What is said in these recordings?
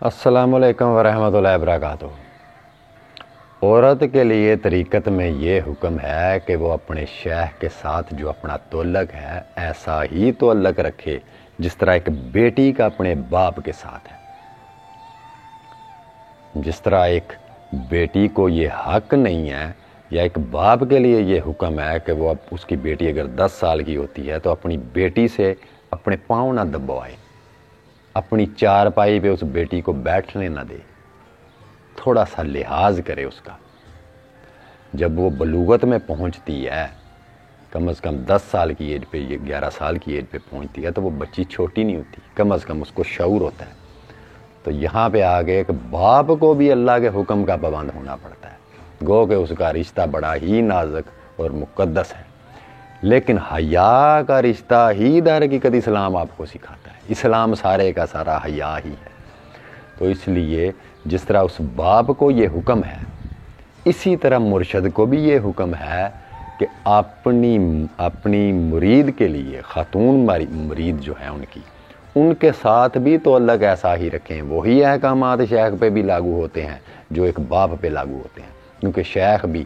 السلام علیکم ورحمۃ اللہ وبرکاتہ۔ عورت کے لیے طریقت میں یہ حکم ہے کہ وہ اپنے شیخ کے ساتھ جو اپنا تعلق ہے ایسا ہی تعلق رکھے جس طرح ایک بیٹی کا اپنے باپ کے ساتھ ہے۔ جس طرح ایک بیٹی کو یہ حق نہیں ہے یا ایک باپ کے لیے یہ حکم ہے کہ وہ اس کی بیٹی اگر 10 سال کی ہوتی ہے تو اپنی بیٹی سے اپنے پاؤں نہ دبوائے، اپنی چارپائی پہ اس بیٹی کو بیٹھنے نہ دے، تھوڑا سا لحاظ کرے اس کا۔ جب وہ بلوغت میں پہنچتی ہے، کم از کم 10 سال کی ایج پہ، یہ 11 سال کی ایج پہ پہنچتی ہے تو وہ بچی چھوٹی نہیں ہوتی، کم از کم اس کو شعور ہوتا ہے۔ تو یہاں پہ آگے کہ باپ کو بھی اللہ کے حکم کا پابند ہونا پڑتا ہے، گو کہ اس کا رشتہ بڑا ہی نازک اور مقدس ہے، لیکن حیا کا رشتہ ہی در حقیقت اسلام آپ کو سکھاتا ہے۔ اسلام سارے کا سارا حیا ہی ہے۔ تو اس لیے جس طرح اس باپ کو یہ حکم ہے، اسی طرح مرشد کو بھی یہ حکم ہے کہ اپنی مرید کے لیے، خاتون مرید جو ہیں ان کے ساتھ بھی تعلق ایسا ہی رکھیں۔ وہی احکامات شیخ پہ بھی لاگو ہوتے ہیں جو ایک باپ پہ لاگو ہوتے ہیں، کیونکہ شیخ بھی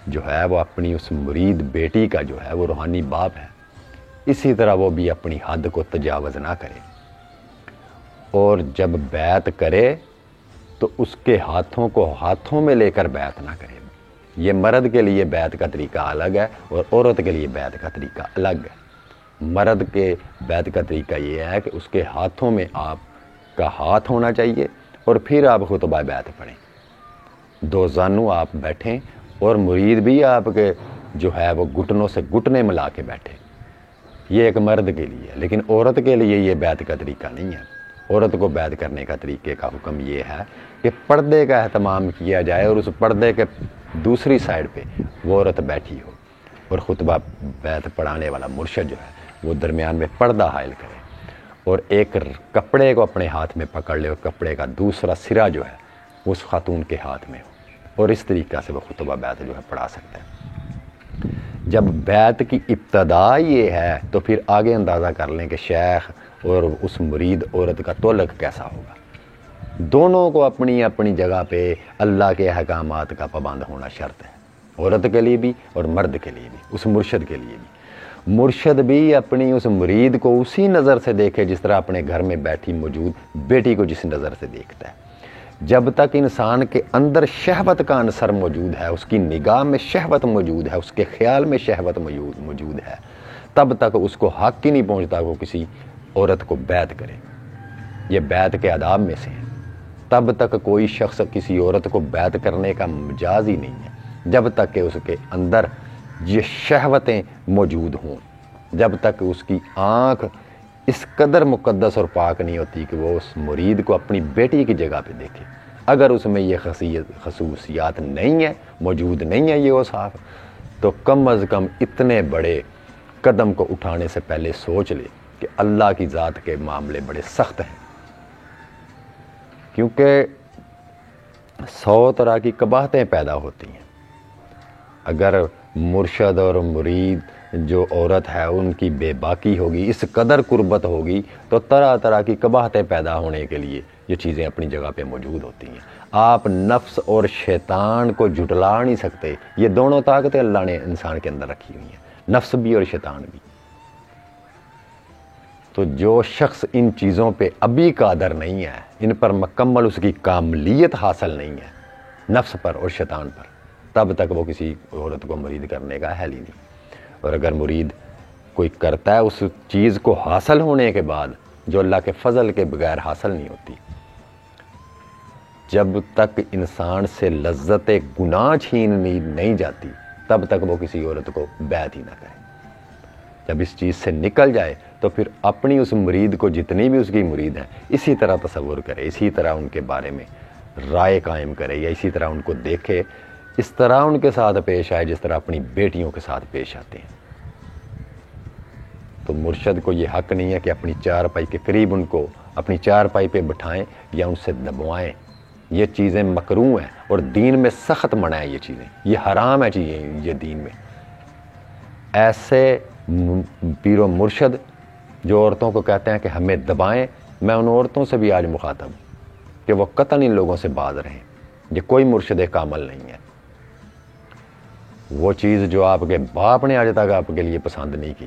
جو ہے وہ اپنی اس مرید بیٹی کا جو ہے وہ روحانی باپ ہے۔ اسی طرح وہ بھی اپنی حد کو تجاوز نہ کرے، اور جب بیعت کرے تو اس کے ہاتھوں کو ہاتھوں میں لے کر بیعت نہ کرے۔ یہ مرد کے لیے بیعت کا طریقہ الگ ہے اور عورت کے لیے بیعت کا طریقہ الگ ہے۔ مرد کے بیعت کا طریقہ یہ ہے کہ اس کے ہاتھوں میں آپ کا ہاتھ ہونا چاہیے اور پھر آپ خطبہ بیعت پڑھیں، دو زانو آپ بیٹھیں اور مرید بھی آپ کے جو ہے وہ گھٹنوں سے گھٹنے ملا کے بیٹھے۔ یہ ایک مرد کے لیے ہے، لیکن عورت کے لیے یہ بیعت کا طریقہ نہیں ہے۔ عورت کو بیعت کرنے کا طریقے کا حکم یہ ہے کہ پردے کا اہتمام کیا جائے اور اس پردے کے دوسری سائڈ پہ وہ عورت بیٹھی ہو، اور خطبہ بیعت پڑھانے والا مرشد جو ہے وہ درمیان میں پردہ حائل کرے اور ایک کپڑے کو اپنے ہاتھ میں پکڑ لے اور کپڑے کا دوسرا سرا جو ہے اس خاتون کے ہاتھ میں ہو، اور اس طریقہ سے وہ خطبہ بیعت جو ہے پڑھا سکتا ہے۔ جب بیعت کی ابتدا یہ ہے تو پھر آگے اندازہ کر لیں کہ شیخ اور اس مرید عورت کا تعلق کیسا ہوگا۔ دونوں کو اپنی اپنی جگہ پہ اللہ کے احکامات کا پابند ہونا شرط ہے، عورت کے لیے بھی اور مرد کے لیے بھی، اس مرشد کے لیے بھی۔ مرشد بھی اپنی اس مرید کو اسی نظر سے دیکھے جس طرح اپنے گھر میں بیٹھی موجود بیٹی کو جس نظر سے دیکھتا ہے۔ جب تک انسان کے اندر شہوت کا عنصر موجود ہے، اس کی نگاہ میں شہوت موجود ہے، اس کے خیال میں شہوت موجود ہے، تب تک اس کو حق ہی نہیں پہنچتا کہ وہ کسی عورت کو بیعت کرے۔ یہ بیعت کے آداب میں سے ہے۔ تب تک کوئی شخص کسی عورت کو بیعت کرنے کا مجاز ہی نہیں ہے جب تک کہ اس کے اندر یہ شہوتیں موجود ہوں، جب تک اس کی آنکھ اس قدر مقدس اور پاک نہیں ہوتی کہ وہ اس مرید کو اپنی بیٹی کی جگہ پہ دیکھے۔ اگر اس میں یہ خصوصیات نہیں ہیں، موجود نہیں ہیں یہ اوصاف، تو کم از کم اتنے بڑے قدم کو اٹھانے سے پہلے سوچ لے کہ اللہ کی ذات کے معاملے بڑے سخت ہیں، کیونکہ 100 طرح کی قباحتیں پیدا ہوتی ہیں۔ اگر مرشد اور مرید جو عورت ہے ان کی بے باکی ہوگی، اس قدر قربت ہوگی، تو طرح طرح کی قباحتیں پیدا ہونے کے لیے یہ چیزیں اپنی جگہ پہ موجود ہوتی ہیں۔ آپ نفس اور شیطان کو جھٹلا نہیں سکتے، یہ دونوں طاقتیں اللہ نے انسان کے اندر رکھی ہوئی ہیں، نفس بھی اور شیطان بھی۔ تو جو شخص ان چیزوں پہ ابھی قادر نہیں ہے، ان پر مکمل اس کی کاملیت حاصل نہیں ہے، نفس پر اور شیطان پر، تب تک وہ کسی عورت کو مرید کرنے کا حل ہی نہیں۔ اور اگر مرید کوئی کرتا ہے اس چیز کو حاصل ہونے کے بعد جو اللہ کے فضل کے بغیر حاصل نہیں ہوتی، جب تک انسان سے لذت گناہ چھین نہیں جاتی تب تک وہ کسی عورت کو بیعت ہی نہ کرے۔ جب اس چیز سے نکل جائے تو پھر اپنی اس مرید کو، جتنی بھی اس کی مرید ہیں، اسی طرح تصور کرے، اسی طرح ان کے بارے میں رائے قائم کرے، یا اسی طرح ان کو دیکھے، اس طرح ان کے ساتھ پیش آئے جس طرح اپنی بیٹیوں کے ساتھ پیش آتے ہیں۔ تو مرشد کو یہ حق نہیں ہے کہ اپنی چارپائی کے قریب ان کو اپنی چارپائی پہ بٹھائیں یا ان سے دبوائیں۔ یہ چیزیں مکروہ ہیں اور دین میں سخت منع ہے، یہ چیزیں، یہ حرام ہے چیزیں یہ دین میں۔ ایسے پیر و مرشد جو عورتوں کو کہتے ہیں کہ ہمیں دبائیں، میں ان عورتوں سے بھی آج مخاطب ہوں کہ وہ قطعاً ان لوگوں سے باز رہیں۔ یہ کوئی مرشد کامل نہیں ہے۔ وہ چیز جو آپ کے باپ نے آج تک آپ کے لیے پسند نہیں کی،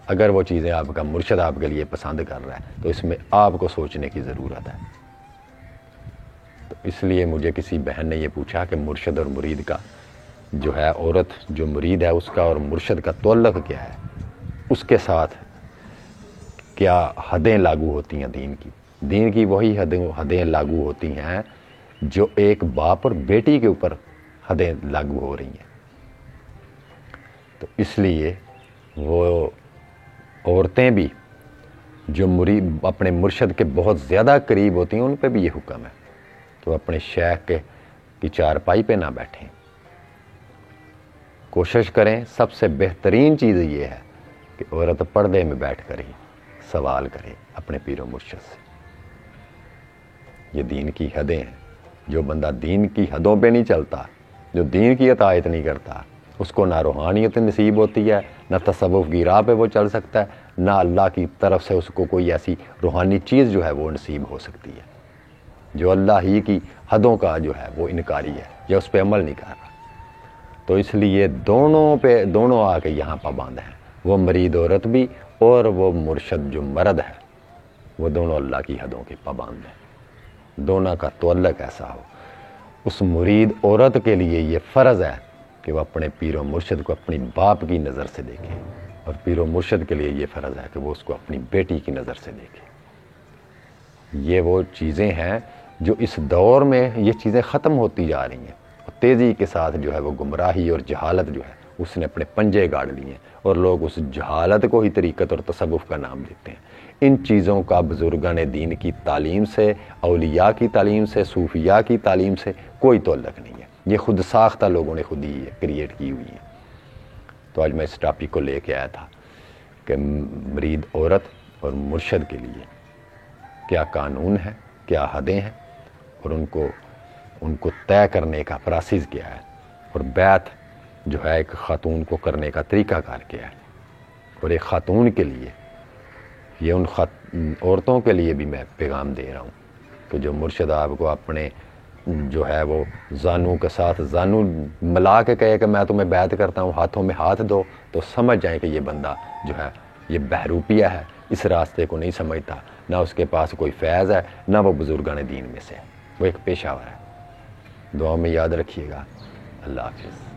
اگر وہ چیزیں آپ کا مرشد آپ کے لیے پسند کر رہا ہے تو اس میں آپ کو سوچنے کی ضرورت ہے۔ تو اس لیے مجھے کسی بہن نے یہ پوچھا کہ مرشد اور مرید کا جو ہے، عورت جو مرید ہے اس کا اور مرشد کا تعلق کیا ہے، اس کے ساتھ کیا حدیں لاگو ہوتی ہیں دین کی وہی حدیں لاگو ہوتی ہیں جو ایک باپ اور بیٹی کے اوپر حدیں لاگو ہو رہی ہیں۔ تو اس لیے وہ عورتیں بھی جو مرید اپنے مرشد کے بہت زیادہ قریب ہوتی ہیں ان پہ بھی یہ حکم ہے کہ وہ اپنے شیخ کی چارپائی پہ نہ بیٹھیں۔ کوشش کریں، سب سے بہترین چیز یہ ہے کہ عورت پردے میں بیٹھ کر ہی سوال کرے اپنے پیر و مرشد سے۔ یہ دین کی حدیں ہیں۔ جو بندہ دین کی حدوں پہ نہیں چلتا، جو دین کی اطاعت نہیں کرتا، اس کو نہ روحانیت نصیب ہوتی ہے، نہ تصوف کی راہ پہ وہ چل سکتا ہے، نہ اللہ کی طرف سے اس کو کوئی ایسی روحانی چیز جو ہے وہ نصیب ہو سکتی ہے۔ جو اللہ ہی کی حدوں کا جو ہے وہ انکاری ہے یا اس پہ عمل نہیں کر رہا۔ تو اس لیے دونوں آ کے یہاں پابند ہیں، وہ مرید عورت بھی اور وہ مرشد جو مرد ہے، وہ دونوں اللہ کی حدوں کے پابند ہیں۔ دونوں کا تعلق ایسا ہو۔ اس مرید عورت کے لیے یہ فرض ہے کہ وہ اپنے پیر و مرشد کو اپنی باپ کی نظر سے دیکھے، اور پیر و مرشد کے لیے یہ فرض ہے کہ وہ اس کو اپنی بیٹی کی نظر سے دیکھے۔ یہ وہ چیزیں ہیں جو اس دور میں یہ چیزیں ختم ہوتی جا رہی ہیں، اور تیزی کے ساتھ جو ہے وہ گمراہی اور جہالت جو ہے اس نے اپنے پنجے گاڑ لیے ہیں، اور لوگ اس جہالت کو ہی طریقت اور تصوف کا نام دیتے ہیں۔ ان چیزوں کا بزرگان دین کی تعلیم سے، اولیاء کی تعلیم سے، صوفیاء کی تعلیم سے کوئی تعلق نہیں ہے۔ یہ خود ساختہ لوگوں نے خود ہی کریٹ کی ہوئی ہیں۔ تو آج میں اس ٹاپک کو لے کے آیا تھا کہ مرید عورت اور مرشد کے لیے کیا قانون ہے، کیا حدیں ہیں، اور ان کو طے کرنے کا پروسیس کیا ہے، اور بیعت جو ہے ایک خاتون کو کرنے کا طریقہ کار کیا ہے۔ اور ایک خاتون کے لیے، یہ ان عورتوں کے لیے بھی میں پیغام دے رہا ہوں کہ جو مرشد آپ کو اپنے جو ہے وہ زانو کے ساتھ زانو ملا کے کہے کہ میں تمہیں بیعت کرتا ہوں، ہاتھوں میں ہاتھ دو، تو سمجھ جائیں کہ یہ بندہ جو ہے یہ بہروپیہ ہے، اس راستے کو نہیں سمجھتا، نہ اس کے پاس کوئی فیض ہے، نہ وہ بزرگان دین میں سے ہے، وہ ایک پیشہ ور ہے۔ دعا میں یاد رکھیے گا۔ اللہ حافظ۔